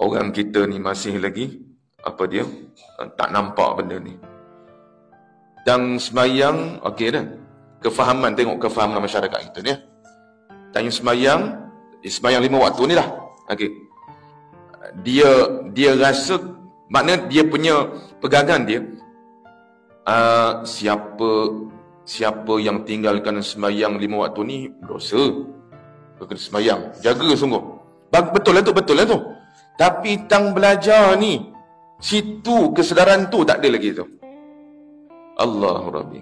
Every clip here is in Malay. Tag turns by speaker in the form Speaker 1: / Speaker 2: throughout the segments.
Speaker 1: orang kita ni masih lagi apa dia tak nampak benda ni. Dan semayang okey dah. Kefahaman, tengok kefahaman masyarakat kita ni. Tanya semayang 5 waktu ni lah. Okey. Dia rasa, makna dia punya pegangan dia siapa yang tinggalkan semayang 5 waktu ni berdosa. Kena semayang, jaga sungguh. Betul lah tu. Tapi tang belajar ni, situ kesedaran tu tak ada lagi tu. Allahu Rabbi.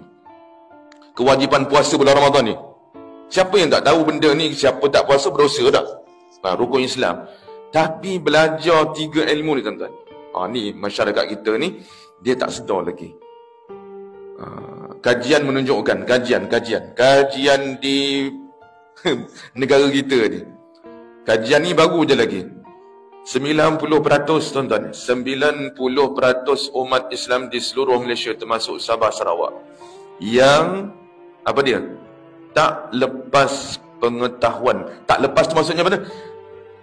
Speaker 1: Kewajipan puasa bulan Ramadan ni, siapa yang tak tahu benda ni, siapa tak puasa berdosa dah. Rukun Islam. Tapi belajar 3 ilmu ni tuan-tuan, ni masyarakat kita ni dia tak sedar lagi. Kajian menunjukkan, kajian di negara kita ni, kajian ni baru je lagi, 90% tuan-tuan, 90% umat Islam di seluruh Malaysia termasuk Sabah Sarawak yang apa dia tak lepas pengetahuan. Tak lepas tu maksudnya apa?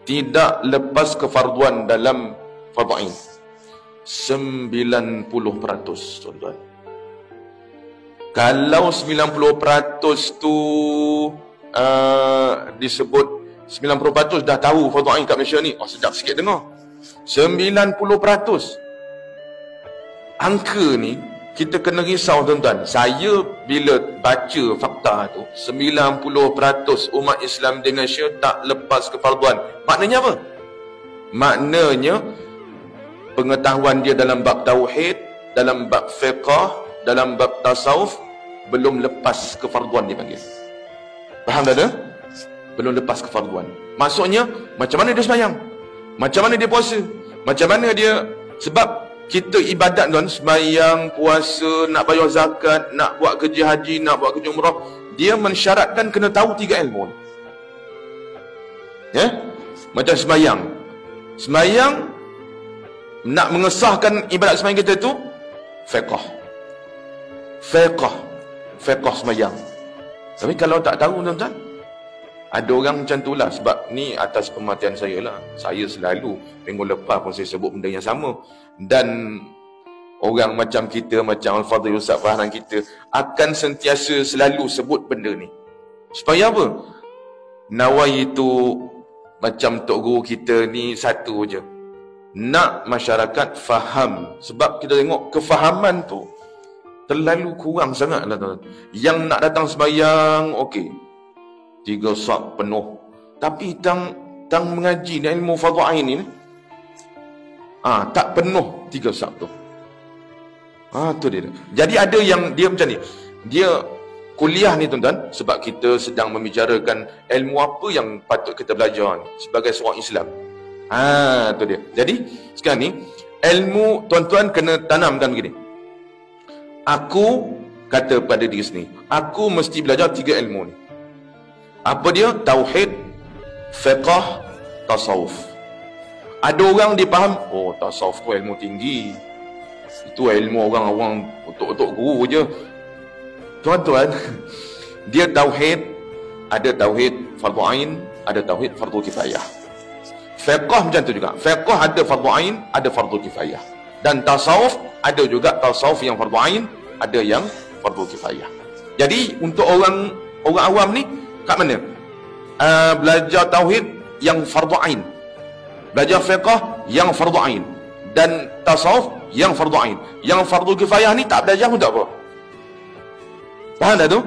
Speaker 1: Tidak lepas kefarduan dalam fardhu ain. 90% tuan-tuan. Kalau 90% tu disebut 90% dah tahu fardhu ain kat Malaysia ni, sedap sikit dengar. 90% angka ni kita kena risau tuan-tuan. Saya bila baca fakta tu, 90% umat Islam di Malaysia tak lepas kefarduan. Maknanya apa? Maknanya pengetahuan dia dalam bab tauhid, dalam bab fiqh, dalam bab tasawuf belum lepas kefarduan dipanggil. Faham tak ada? Belum lepas kefarduan. Maksudnya macam mana dia sembahyang? Macam mana dia puasa? Macam mana dia, sebab kita ibadat tuan, sembahyang, puasa, nak bayar zakat, nak buat kerja haji, nak buat kerja umrah, dia mensyaratkan kena tahu 3 ilmu. Ya? Macam sembahyang. Sembahyang nak mengesahkan ibadat sembahyang kita tu fiqh. Fiqh sembahyang. Tapi kalau tak tahu tuan-tuan, ada orang macam tu lah. Sebab ni atas pemerhatian saya lah. Saya selalu, minggu lepas pun saya sebut benda yang sama. Dan orang macam kita, macam Al-Fadhil Ustaz Fahran kita, akan sentiasa selalu sebut benda ni. Supaya apa? Nawai itu macam tok guru kita ni satu je, nak masyarakat faham. Sebab kita tengok kefahaman tu terlalu kurang sangat lah tuan. Yang nak datang sembahyang, okey, 3 saf penuh. Tapi tang mengaji ni ilmu fardhu ain ni, tak penuh 3 saf tu. Tu dia. Jadi ada yang dia macam ni. Dia kuliah ni tuan-tuan, sebab kita sedang membicarakan ilmu apa yang patut kita belajar ni sebagai seorang Islam. Tu dia. Jadi sekarang ni ilmu tuan-tuan kena tanamkan begini. Aku kata pada diri sendiri, aku mesti belajar 3 ilmu ni. Apa dia? Tauhid, fiqh, tasawuf. Ada orang dia faham, tasawuf tu ilmu tinggi, itu ilmu orang-orang otok-otok guru je. Tuan-tuan, dia tauhid, ada tauhid fardhu ain, ada tauhid fardhu kifayah. Fiqh macam tu juga. Fiqh ada fardhu ain, ada fardhu kifayah. Dan tasawuf ada juga tasawuf yang fardhu ain, ada yang fardhu kifayah. Jadi untuk orang awam ni kat mana? Belajar tauhid yang fardhu ain, belajar fiqh yang fardhu ain, dan tasawuf yang fardhu ain. Yang fardhu kifayah ni tak belajar pun tak apa. Faham tak tu?